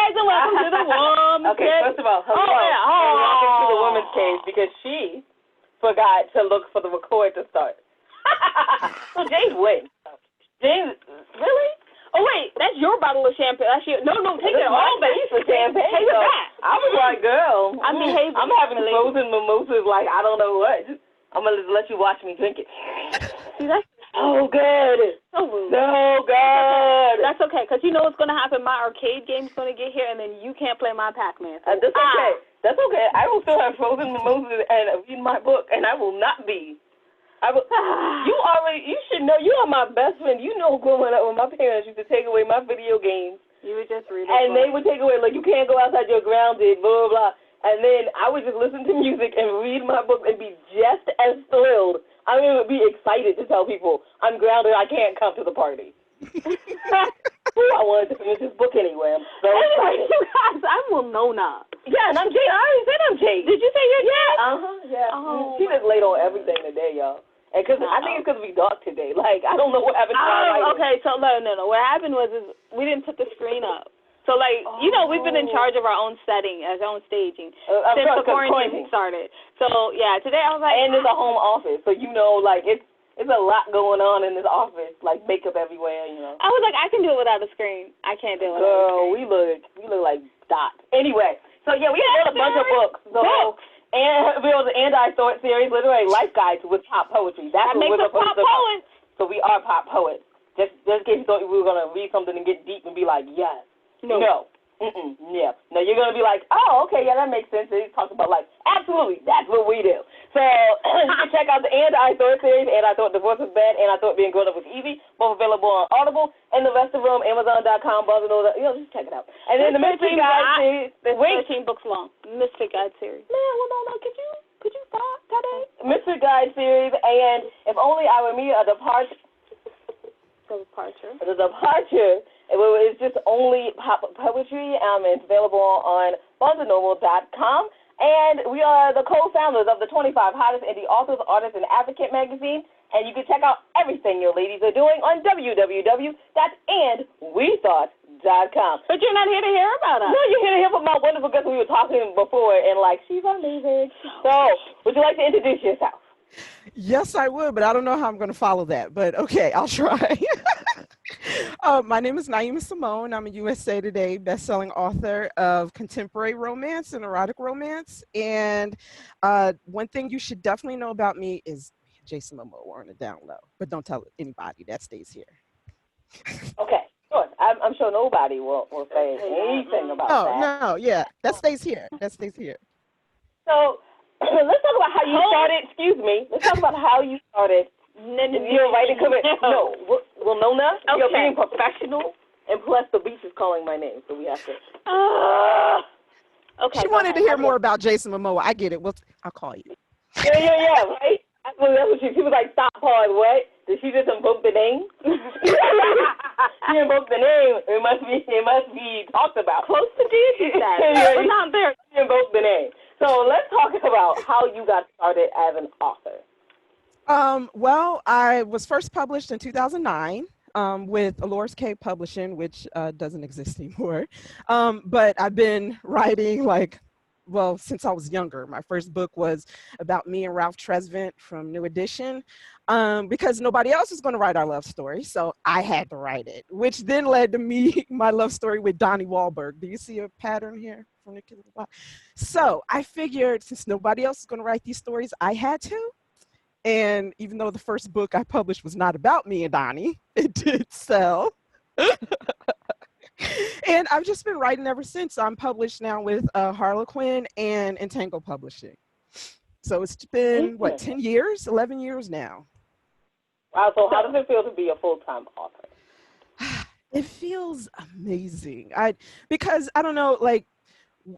guys, and welcome to the woman's Okay, cave. first of all, hello, and welcome to the woman's cave because she forgot to look for the record to start. So James wins. James, really? Oh wait, that's your bottle of champagne. That's your, no, take it all back. For champagne. Take it back. I was like, girl, I'm behaving. I'm having frozen mimosas like I don't know what. I'm gonna just let you watch me drink it. See, that's so good. so rude. So good. That's okay, because you know what's going to happen. My arcade game's going to get here, and then you can't play my Pac-Man. So, that's okay. That's okay. I will still have frozen mimosas and read my book, and I will not be. You should know, you are my best friend. You know growing up when my parents used to take away my video games. You would just read it. And they would take away, like, you can't go outside, you're grounded, blah, blah, blah. And then I would just listen to music and read my book and be just as thrilled. I mean, be excited to tell people, I'm grounded, I can't come to the party. I wanted to finish this book anyway. I'm so excited. You guys, I'm Winona. Yeah, and I'm Jade. I already said I'm Jade. Did you say you're Jade? Yeah. Oh, she just laid on everything today, y'all. And I think it's because we dark today. Like, I don't know what happened to our lighting. Okay, so no. What happened was we didn't put the screen up. So, like, you know, we've been in charge of our own setting, our own staging, since the quarantine started. So, yeah, today I was like... And it's a home office, so, you know, like, it's a lot going on in this office, like makeup everywhere, you know. I was like, I can do it without a screen. I can't do it without a screen. Girl, we look like dots. Anyway, so, yeah, we read a bunch of books. So, and we were the I Thought series, literary life guides with pop poetry. That makes us pop poets. So we are pop poets. Just in case you thought we were going to read something and get deep and be like, yes. No. Yeah. No, you're going to be like, oh, okay, yeah, that makes sense. They talk about life. Absolutely. That's what we do. So you can check out the I Thought series, And I Thought Divorce Was Bad, And I Thought Being Grown Up Was Easy, both available on Audible, and the rest of them, Amazon.com, Buzz, and all that. You know, just check it out. And then the Mystery Guide series. There's 13 books long. Mystery Guide series. Man, well, no, could you stop today? Mystery Guide series, and If Only I Were Me, A Departure. The Departure. It's just only poetry. It's available on BarnesandNoble.com. And we are the co-founders of the 25 Hottest Indie Authors, Artists, and Advocate magazine. And you can check out everything your ladies are doing on www.andwethought.com. But you're not here to hear about us. No, you're here to hear about my wonderful guest. We were talking before, and, like, she's amazing. So, would you like to introduce yourself? Yes, I would, but I don't know how I'm going to follow that. But, okay, I'll try. My name is Naima Simone. I'm a USA Today Bestselling author of contemporary romance and erotic romance. And one thing you should definitely know about me is Jason Momoa on the down low. But don't tell anybody. That stays here. Okay, sure. I'm sure nobody will say anything about that. No, yeah. That stays here. So let's talk about how you started. Excuse me. Let's talk about how you started. You're writing career. No, Winona, you're being professional, and plus the beach is calling my name, so we have to. Okay. She wanted to hear more about Jason Momoa. I get it. Well, I'll call you. Yeah, right? That's what she was like, stop, pause, what? Did she just invoke the name? She invoked the name. It must be talked about. Close to deity status. But not there. She invoked the name. So let's talk about how you got started as an author. Well, I was first published in 2009 with Allures Cave Publishing, which doesn't exist anymore. But I've been writing since I was younger. My first book was about me and Ralph Tresvant from New Edition because nobody else was going to write our love story. So I had to write it, which then led to my love story with Donnie Wahlberg. Do you see a pattern here from the Kids of the Block? So I figured since nobody else is going to write these stories, I had to. And even though the first book I published was not about me and Donnie, it did sell. And I've just been writing ever since. I'm published now with Harlequin and Entangle Publishing. So it's been, 10 years, 11 years now. Wow, so how does it feel to be a full-time author? It feels amazing. Because I don't know,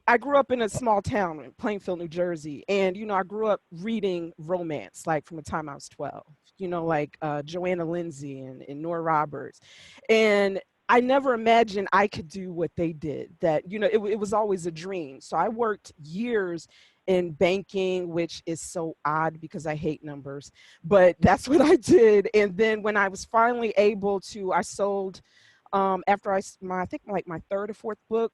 I grew up in a small town in Plainfield, New Jersey. And, I grew up reading romance, from the time I was 12, Joanna Lindsay and Nora Roberts. And I never imagined I could do what they did, that, it was always a dream. So I worked years in banking, which is so odd because I hate numbers, but that's what I did. And then when I was finally able to, I sold, after I think my third or fourth book,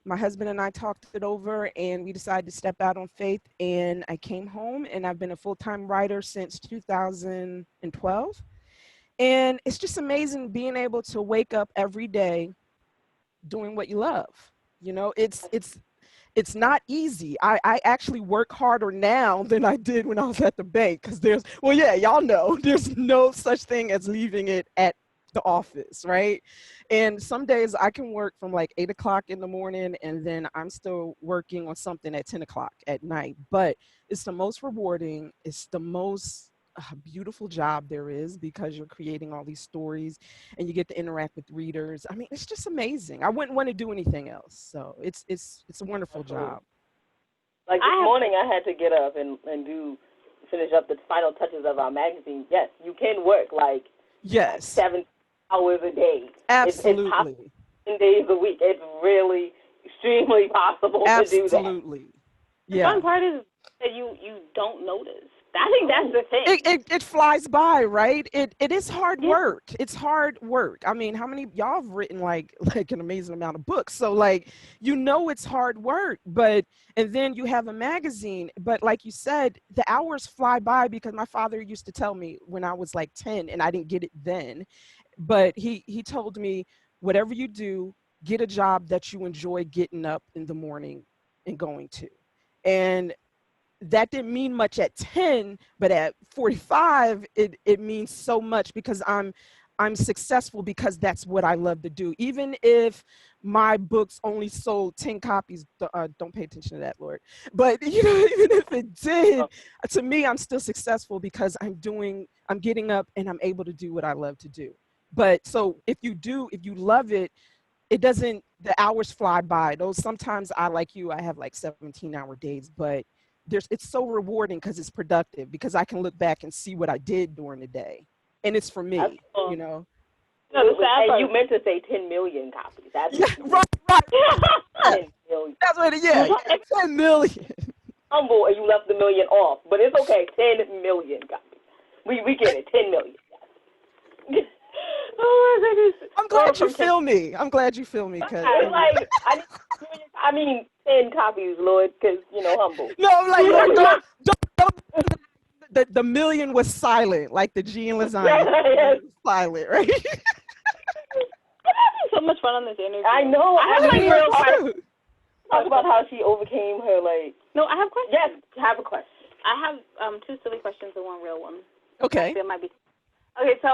my husband and I talked it over, and we decided to step out on faith. And I came home, and I've been a full-time writer since 2012. And it's just amazing being able to wake up every day doing what you love. You know, it's not easy. I actually work harder now than I did when I was at the bank, because well, yeah, y'all know there's no such thing as leaving it at the office, right? And some days I can work from like 8 o'clock in the morning, and then I'm still working on something at 10 o'clock at night. But it's the most rewarding. It's the most beautiful job there is, because you're creating all these stories and you get to interact with readers. I mean, it's just amazing. I wouldn't want to do anything else. So it's a wonderful job. Like this morning, I had to get up and finish up the final touches of our magazine. Yes, you can work like 7 hours a day. Absolutely. It's possible 10 days a week. It's really extremely possible to do that. Absolutely. Yeah. The fun part is that you don't notice. I think that's the thing. It flies by, right? It is hard work. It's hard work. I mean, how many y'all have written like an amazing amount of books? So like, you know, it's hard work, and then you have a magazine, but like you said, the hours fly by, because my father used to tell me when I was like 10, and I didn't get it then, but he told me, whatever you do, get a job that you enjoy getting up in the morning and going to. And that didn't mean much at 10, but at 45, it means so much, because I'm successful because that's what I love to do. Even if my books only sold 10 copies, don't pay attention to that, Lord. But you know, even if it did, to me, I'm still successful because I'm getting up and I'm able to do what I love to do. But so if you love it, the hours fly by. Those sometimes I have like 17-hour days, but it's so rewarding because it's productive, because I can look back and see what I did during the day, and it's for me, you know. And you meant to say 10 million copies. That's right. 10 million. That's what it is. Yeah, 10 million. Humble, and you left the million off, but it's okay. 10 million copies. We get it. 10 million. Yes. Oh my goodness. I'm glad you feel me. I'm glad you feel me. Cause it's like, I mean, 10 copies, Lord, because, you know, humble. No, I'm like, Lord, don't. The million was silent, like the G in lasagna. Yes. Silent, right? We're having so much fun on this interview. I know. I have like real questions. Talk about how she overcame her, like. No, I have questions. Yes, have a question. I have 2 silly questions and 1 real one. Okay. Actually, it might be. Okay, so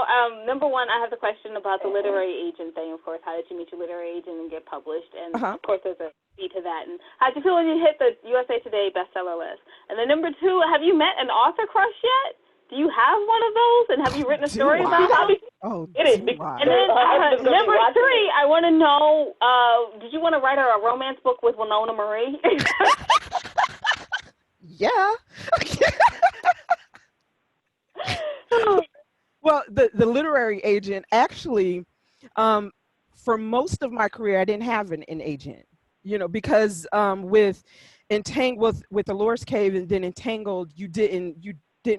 number 1, I have the question about the literary agent thing. Of course, how did you meet your literary agent and get published? And of course, there's a fee to that. And how did you feel when you hit the USA Today bestseller list? And then number 2, have you met an author crush yet? Do you have one of those? And have you written a story about it? Oh, it is. And then number 3, I want to know, did you want to write a romance book with Winona Marie? Yeah. Well, the literary agent, actually, for most of my career, I didn't have an agent, you know, because with Entangled, with Allures Cave and then Entangled, you didn't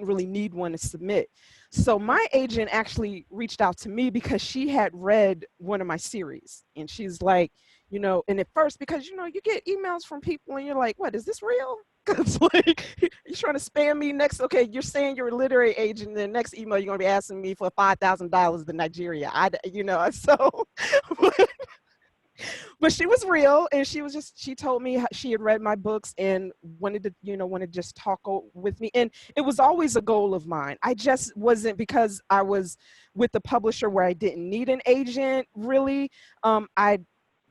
really need one to submit. So my agent actually reached out to me because she had read one of my series, and she's like, you know, and at first, because, you know, you get emails from people and you're like, what, is this real? Because like, you're trying to spam me next. Okay, you're saying you're a literary agent, and the next email you're going to be asking me for $5,000 to Nigeria. You know, so. But she was real, and she told me she had read my books and wanted to just talk with me. And it was always a goal of mine. I just wasn't, because I was with the publisher where I didn't need an agent really. I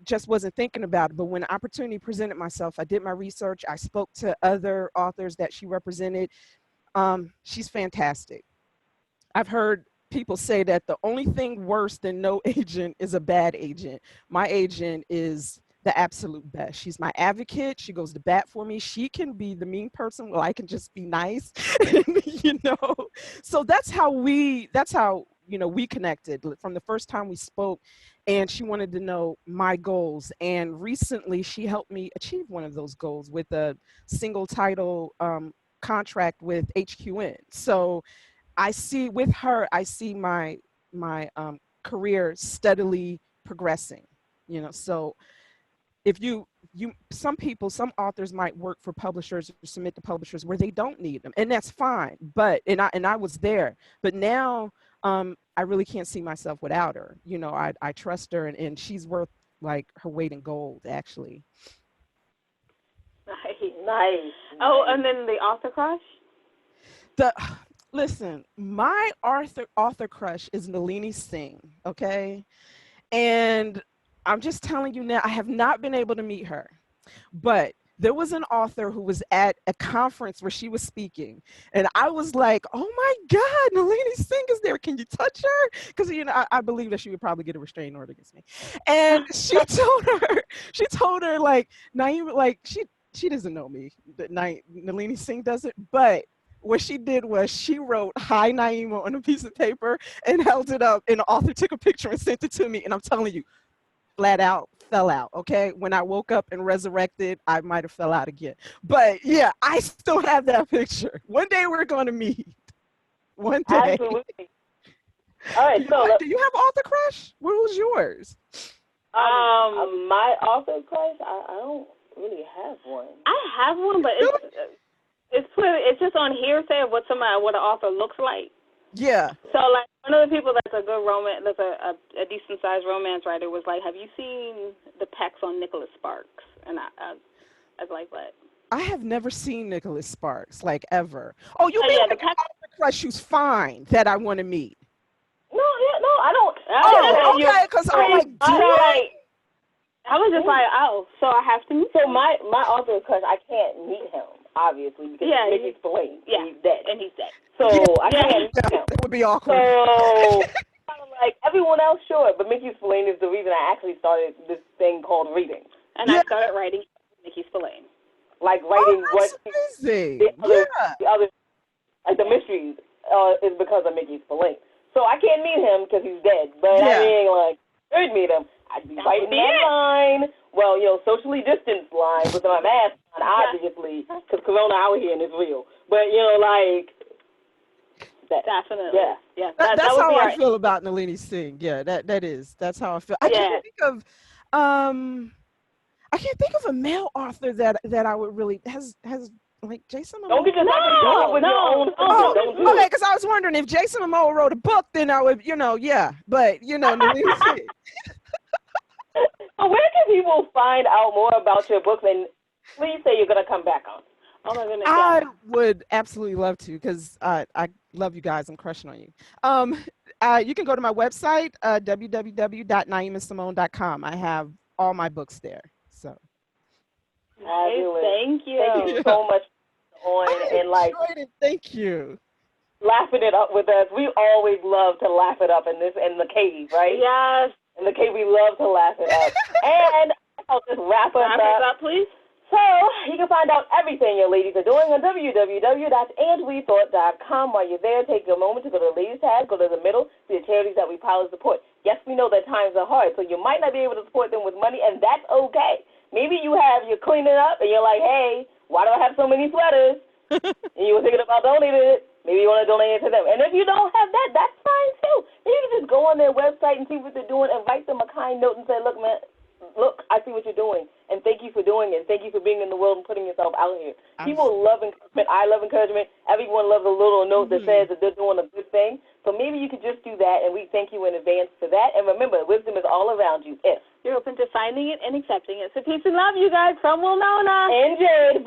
just wasn't thinking about it. But when the opportunity presented myself, I did my research. I spoke to other authors that she represented. She's fantastic. I've heard people say that the only thing worse than no agent is a bad agent. My agent is the absolute best. She's my advocate. She goes to bat for me. She can be the mean person while I can just be nice. You know, so that's how we connected from the first time we spoke. And she wanted to know my goals. And recently she helped me achieve one of those goals with a single title contract with HQN. So I see with her, I see my career steadily progressing, you know. So if you some authors might work for publishers or submit to publishers where they don't need them, and that's fine. But I was there, but now I really can't see myself without her. You know, I trust her, and she's worth like her weight in gold, actually. Nice. Oh, and then the author crush? Listen, my author crush is Nalini Singh, okay? And I'm just telling you now, I have not been able to meet her, but there was an author who was at a conference where she was speaking, and I was like, oh my God, Nalini Singh is there. Can you touch her? Because, you know, I believe that she would probably get a restraining order against me. And she told her like, Naima, like she doesn't know me, Nalini Singh doesn't, but what she did was she wrote "Hi Naima" on a piece of paper and held it up, and the author took a picture and sent it to me. And I'm telling you, flat out fell out. Okay, when I woke up and resurrected, I might have fell out again. But yeah, I still have that picture. One day we're going to meet. One day. Absolutely. All right. Do you have author crush? What was yours? My author crush, I don't really have one. I have one, but it's just on hearsay of what an author looks like. Yeah. So like one of the people that's a good romance, that's a decent sized romance writer was like, have you seen the pecs on Nicholas Sparks? And I was like, what? I have never seen Nicholas Sparks, like ever. Oh, you mean like an author crush who's fine that I want to meet? No, I don't. Oh, okay, because I'm like, I was just like, oh, so I have to meet him. So my author crush, I can't meet him, obviously, because Mickey Spillane. Yeah, he's dead. And he's dead. So I can't meet him. That would be awkward. So, like, everyone else, sure, but Mickey Spillane is the reason I actually started this thing called reading. And I started writing Mickey Spillane. Like, writing the other, like, the mysteries is because of Mickey Spillane. So I can't meet him because he's dead. But I mean, like, I could meet him. I'd be fighting that line. Well, you know, socially distanced line with my mask on, obviously, because Corona out here and it's real. But, you know, like, definitely. Yeah. That's how I feel about Nalini Singh. Yeah, that's how I feel. I can't think of a male author that I would really has like Jason Momoa. Don't get yourself with your own. Okay, because I was wondering if Jason Momoa wrote a book, then I would, but Nalini Singh. So where can people find out more about your books? And please say you're going to come back on. Oh my goodness! I would absolutely love to, because I love you guys. I'm crushing on you. You can go to my website, www.naimasimone.com. I have all my books there. So. Thank you so much Thank you. Laughing it up with us. We always love to laugh it up in the cave, right? Yes. In the cave, we love to laugh it up. And I'll just wrap us up, please. So you can find out everything your ladies are doing on www.andwethought.com. While you're there, take a moment to go to the ladies tab, go to the middle, see the charities that we proudly support. Yes, we know that times are hard, so you might not be able to support them with money, and that's okay. Maybe you're cleaning up, and you're like, hey, why do I have so many sweaters? And you were thinking about donating it. Maybe you want to donate it to them. And if you don't have that, that's fine, too. You can just go on their website and see what they're doing and write them a kind note and say, look, man, I see what you're doing, and thank you for doing it. Thank you for being in the world and putting yourself out here. People love encouragement. I love encouragement. Everyone loves a little note that says that they're doing a good thing. So maybe you could just do that, and we thank you in advance for that. And remember, wisdom is all around you if you're open to finding it and accepting it. So peace and love, you guys, from Winona and Jared.